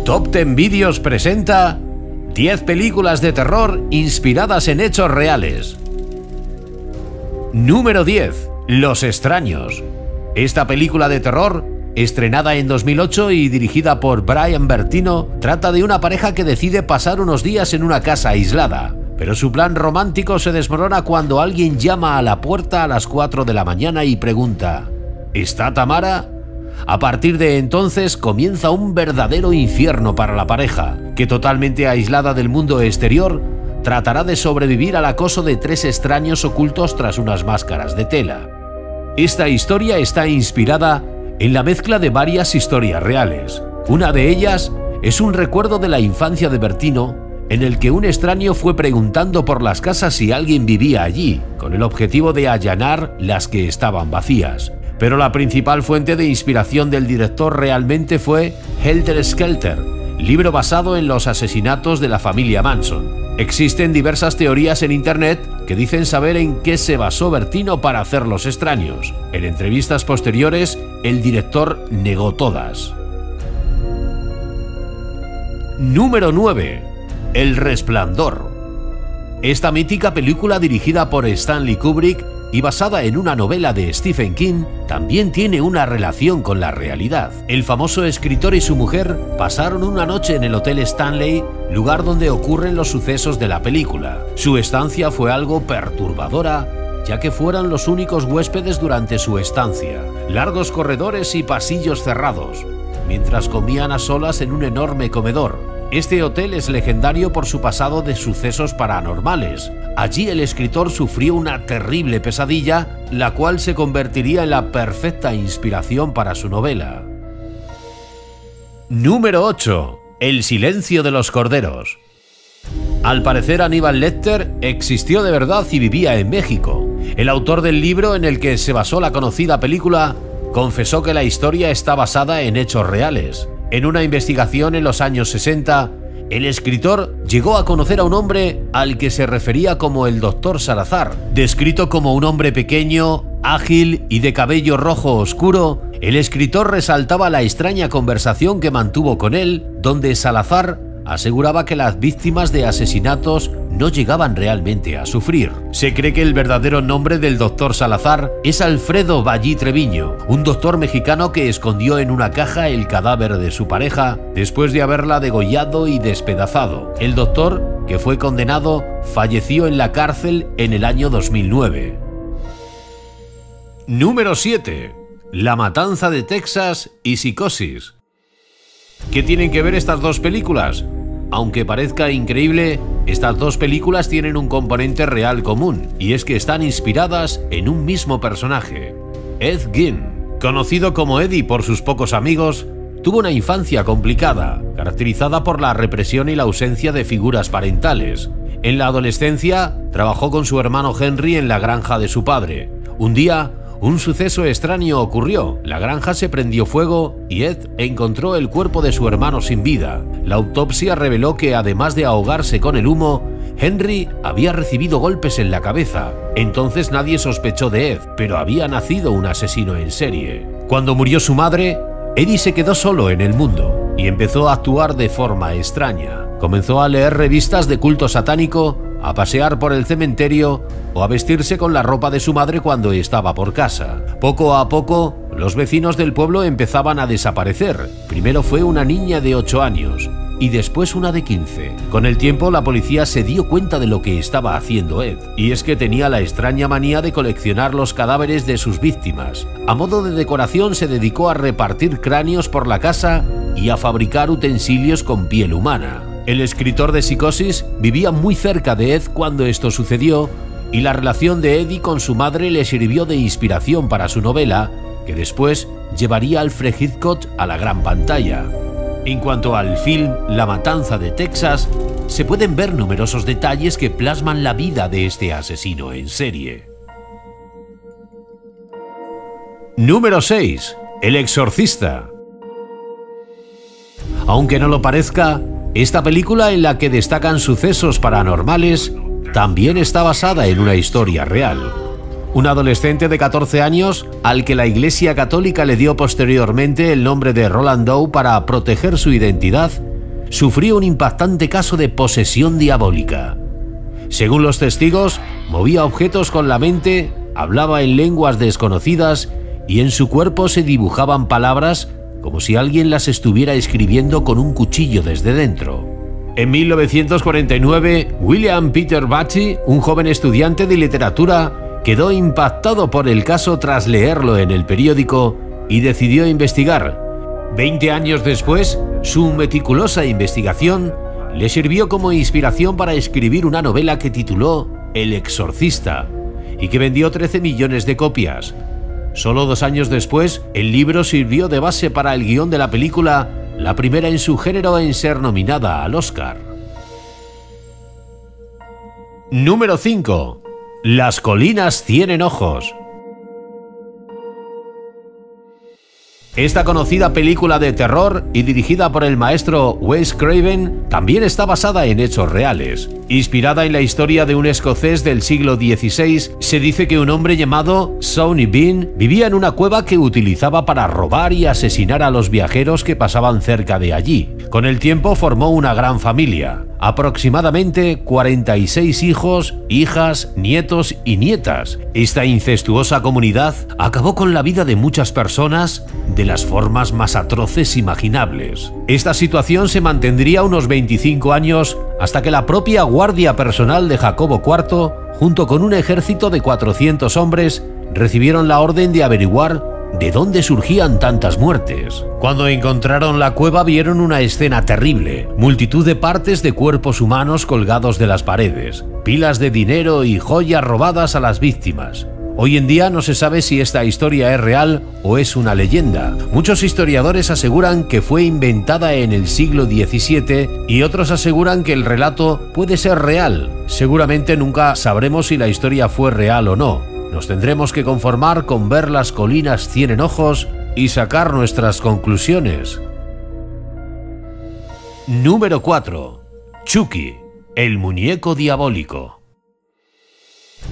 Top 10 Vídeos presenta 10 películas de terror inspiradas en hechos reales. Número 10. Los Extraños. Esta película de terror, estrenada en 2008 y dirigida por Brian Bertino, trata de una pareja que decide pasar unos días en una casa aislada. Pero su plan romántico se desmorona cuando alguien llama a la puerta a las 4 de la mañana y pregunta: ¿está Tamara? A partir de entonces comienza un verdadero infierno para la pareja, que totalmente aislada del mundo exterior, tratará de sobrevivir al acoso de 3 extraños ocultos tras unas máscaras de tela. Esta historia está inspirada en la mezcla de varias historias reales. Una de ellas es un recuerdo de la infancia de Bertino, en el que un extraño fue preguntando por las casas si alguien vivía allí, con el objetivo de allanar las que estaban vacías. Pero la principal fuente de inspiración del director realmente fue Helter Skelter, libro basado en los asesinatos de la familia Manson. Existen diversas teorías en internet que dicen saber en qué se basó Bertino para hacer Los Extraños. En entrevistas posteriores, el director negó todas. Número 9. El Resplandor. Esta mítica película, dirigida por Stanley Kubrick y basada en una novela de Stephen King, también tiene una relación con la realidad. El famoso escritor y su mujer pasaron una noche en el Hotel Stanley, lugar donde ocurren los sucesos de la película. Su estancia fue algo perturbadora, ya que fueron los únicos huéspedes durante su estancia. Largos corredores y pasillos cerrados, mientras comían a solas en un enorme comedor. Este hotel es legendario por su pasado de sucesos paranormales. Allí el escritor sufrió una terrible pesadilla, la cual se convertiría en la perfecta inspiración para su novela. Número 8. El silencio de los corderos. Al parecer, Hannibal Lecter existió de verdad y vivía en México. El autor del libro en el que se basó la conocida película confesó que la historia está basada en hechos reales. En una investigación en los años 60, el escritor llegó a conocer a un hombre al que se refería como el Dr. Salazar. Descrito como un hombre pequeño, ágil y de cabello rojo oscuro, el escritor resaltaba la extraña conversación que mantuvo con él, donde Salazar aseguraba que las víctimas de asesinatos no llegaban realmente a sufrir. Se cree que el verdadero nombre del Dr. Salazar es Alfredo Ballí Treviño, un doctor mexicano que escondió en una caja el cadáver de su pareja después de haberla degollado y despedazado. El doctor, que fue condenado, falleció en la cárcel en el año 2009. Número 7. La Matanza de Texas y Psicosis. ¿Qué tienen que ver estas dos películas? Aunque parezca increíble, estas dos películas tienen un componente real común, y es que están inspiradas en un mismo personaje. Ed Gein, conocido como Eddie por sus pocos amigos, tuvo una infancia complicada, caracterizada por la represión y la ausencia de figuras parentales. En la adolescencia, trabajó con su hermano Henry en la granja de su padre. Un día, un suceso extraño ocurrió. La granja se prendió fuego y Ed encontró el cuerpo de su hermano sin vida. La autopsia reveló que, además de ahogarse con el humo, Henry había recibido golpes en la cabeza. Entonces nadie sospechó de Ed, pero había nacido un asesino en serie. Cuando murió su madre, Eddie se quedó solo en el mundo y empezó a actuar de forma extraña. Comenzó a leer revistas de culto satánico, a pasear por el cementerio o a vestirse con la ropa de su madre cuando estaba por casa. Poco a poco, los vecinos del pueblo empezaban a desaparecer. Primero fue una niña de 8 años y después una de 15. Con el tiempo, la policía se dio cuenta de lo que estaba haciendo Ed, y es que tenía la extraña manía de coleccionar los cadáveres de sus víctimas. A modo de decoración, se dedicó a repartir cráneos por la casa y a fabricar utensilios con piel humana. El escritor de Psicosis vivía muy cerca de Ed cuando esto sucedió, y la relación de Eddie con su madre le sirvió de inspiración para su novela, que después llevaría a Alfred Hitchcock a la gran pantalla. En cuanto al film La Matanza de Texas, se pueden ver numerosos detalles que plasman la vida de este asesino en serie. Número 6. El Exorcista. Aunque no lo parezca, esta película, en la que destacan sucesos paranormales, también está basada en una historia real. Un adolescente de 14 años, al que la Iglesia Católica le dio posteriormente el nombre de Roland Doe para proteger su identidad, sufrió un impactante caso de posesión diabólica. Según los testigos, movía objetos con la mente, hablaba en lenguas desconocidas y en su cuerpo se dibujaban palabras como si alguien las estuviera escribiendo con un cuchillo desde dentro. En 1949, William Peter Blatty, un joven estudiante de literatura, quedó impactado por el caso tras leerlo en el periódico y decidió investigar. 20 años después, su meticulosa investigación le sirvió como inspiración para escribir una novela que tituló El exorcista y que vendió 13 millones de copias. Solo 2 años después, el libro sirvió de base para el guión de la película, la primera en su género en ser nominada al Oscar. Número 5. Las colinas tienen ojos. Esta conocida película de terror y dirigida por el maestro Wes Craven también está basada en hechos reales. Inspirada en la historia de un escocés del siglo XVI, se dice que un hombre llamado Sawney Bean vivía en una cueva que utilizaba para robar y asesinar a los viajeros que pasaban cerca de allí. Con el tiempo formó una gran familia, aproximadamente 46 hijos, hijas, nietos y nietas. Esta incestuosa comunidad acabó con la vida de muchas personas de las formas más atroces imaginables. Esta situación se mantendría unos 25 años hasta que la propia guardia personal de Jacobo IV, junto con un ejército de 400 hombres, recibieron la orden de averiguar de dónde surgían tantas muertes. Cuando encontraron la cueva vieron una escena terrible, multitud de partes de cuerpos humanos colgados de las paredes, pilas de dinero y joyas robadas a las víctimas. Hoy en día no se sabe si esta historia es real o es una leyenda. Muchos historiadores aseguran que fue inventada en el siglo XVII y otros aseguran que el relato puede ser real. Seguramente nunca sabremos si la historia fue real o no. Nos tendremos que conformar con ver Las colinas tienen ojos y sacar nuestras conclusiones. Número 4. Chucky, el muñeco diabólico.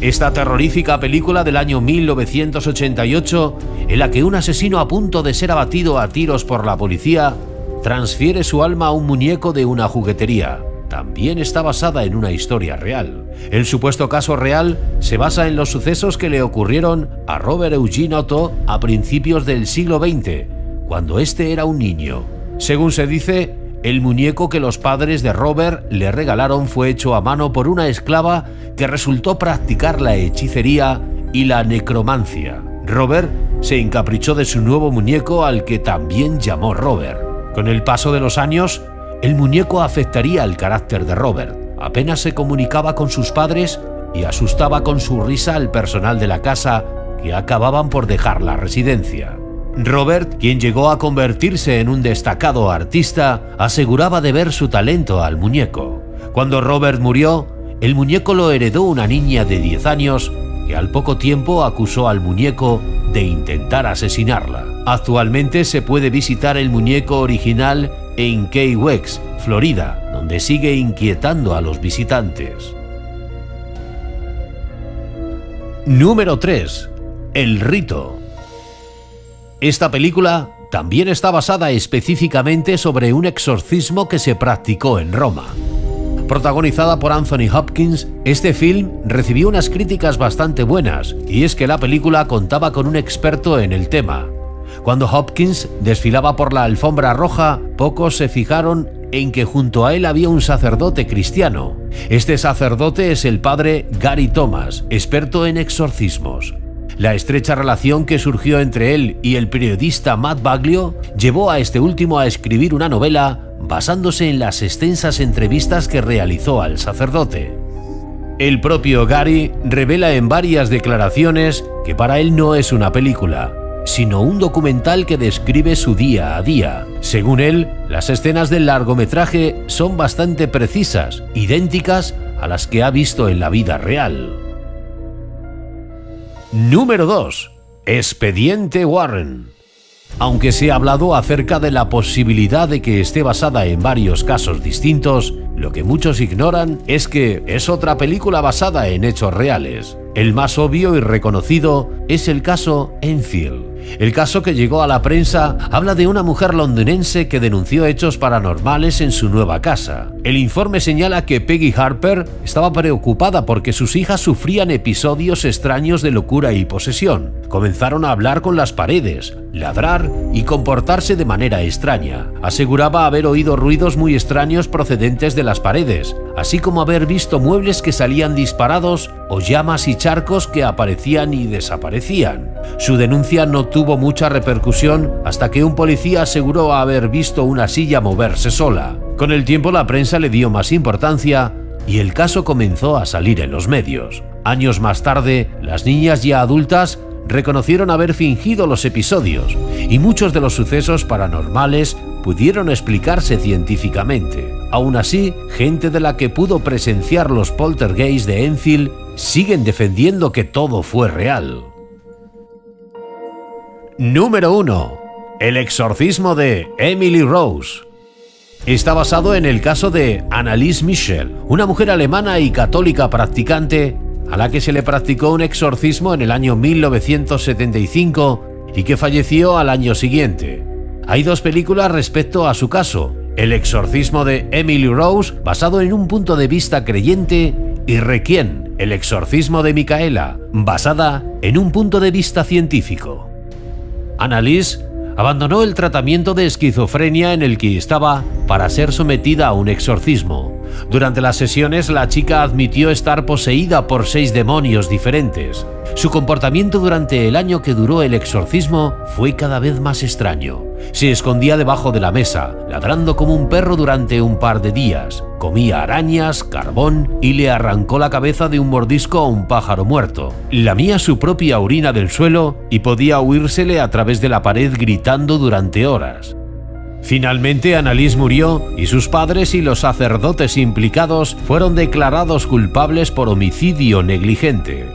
Esta terrorífica película del año 1988, en la que un asesino a punto de ser abatido a tiros por la policía, transfiere su alma a un muñeco de una juguetería, también está basada en una historia real. El supuesto caso real se basa en los sucesos que le ocurrieron a Robert Eugene Otto a principios del siglo XX, cuando este era un niño. Según se dice, el muñeco que los padres de Robert le regalaron fue hecho a mano por una esclava que resultó practicar la hechicería y la necromancia. Robert se encaprichó de su nuevo muñeco, al que también llamó Robert. Con el paso de los años, el muñeco afectaría el carácter de Robert. Apenas se comunicaba con sus padres y asustaba con su risa al personal de la casa, que acababan por dejar la residencia. Robert, quien llegó a convertirse en un destacado artista, aseguraba deber su talento al muñeco. Cuando Robert murió, el muñeco lo heredó una niña de 10 años que al poco tiempo acusó al muñeco de intentar asesinarla. Actualmente se puede visitar el muñeco original en Key West, Florida, donde sigue inquietando a los visitantes. Número 3. El rito. Esta película también está basada específicamente sobre un exorcismo que se practicó en Roma. Protagonizada por Anthony Hopkins, este film recibió unas críticas bastante buenas, y es que la película contaba con un experto en el tema. Cuando Hopkins desfilaba por la alfombra roja, pocos se fijaron en que junto a él había un sacerdote cristiano. Este sacerdote es el padre Gary Thomas, experto en exorcismos. La estrecha relación que surgió entre él y el periodista Matt Baglio llevó a este último a escribir una novela basándose en las extensas entrevistas que realizó al sacerdote. El propio Gary revela en varias declaraciones que para él no es una película, sino un documental que describe su día a día. Según él, las escenas del largometraje son bastante precisas, idénticas a las que ha visto en la vida real. Número 2. Expediente Warren. Aunque se ha hablado acerca de la posibilidad de que esté basada en varios casos distintos, lo que muchos ignoran es que es otra película basada en hechos reales. El más obvio y reconocido es el caso Enfield. El caso que llegó a la prensa habla de una mujer londinense que denunció hechos paranormales en su nueva casa. El informe señala que Peggy Harper estaba preocupada porque sus hijas sufrían episodios extraños de locura y posesión. Comenzaron a hablar con las paredes, ladrar y comportarse de manera extraña. Aseguraba haber oído ruidos muy extraños procedentes de las paredes, así como haber visto muebles que salían disparados o llamas y charcos que aparecían y desaparecían. Su denuncia no tuvo mucha repercusión hasta que un policía aseguró haber visto una silla moverse sola. Con el tiempo la prensa le dio más importancia y el caso comenzó a salir en los medios. Años más tarde, las niñas ya adultas reconocieron haber fingido los episodios y muchos de los sucesos paranormales pudieron explicarse científicamente. Aún así, gente de la que pudo presenciar los poltergeists de Enfield siguen defendiendo que todo fue real. Número 1. El exorcismo de Emily Rose. Está basado en el caso de Anneliese Michel, una mujer alemana y católica practicante a la que se le practicó un exorcismo en el año 1975 y que falleció al año siguiente. Hay dos películas respecto a su caso: El exorcismo de Emily Rose, basado en un punto de vista creyente, y Requiem, el exorcismo de Micaela, basada en un punto de vista científico. Anneliese abandonó el tratamiento de esquizofrenia en el que estaba para ser sometida a un exorcismo. Durante las sesiones, la chica admitió estar poseída por 6 demonios diferentes. Su comportamiento durante el año que duró el exorcismo fue cada vez más extraño. Se escondía debajo de la mesa, ladrando como un perro durante un par de días. Comía arañas, carbón y le arrancó la cabeza de un mordisco a un pájaro muerto. Lamía su propia orina del suelo y podía huírsele a través de la pared gritando durante horas. Finalmente, Anneliese murió y sus padres y los sacerdotes implicados fueron declarados culpables por homicidio negligente.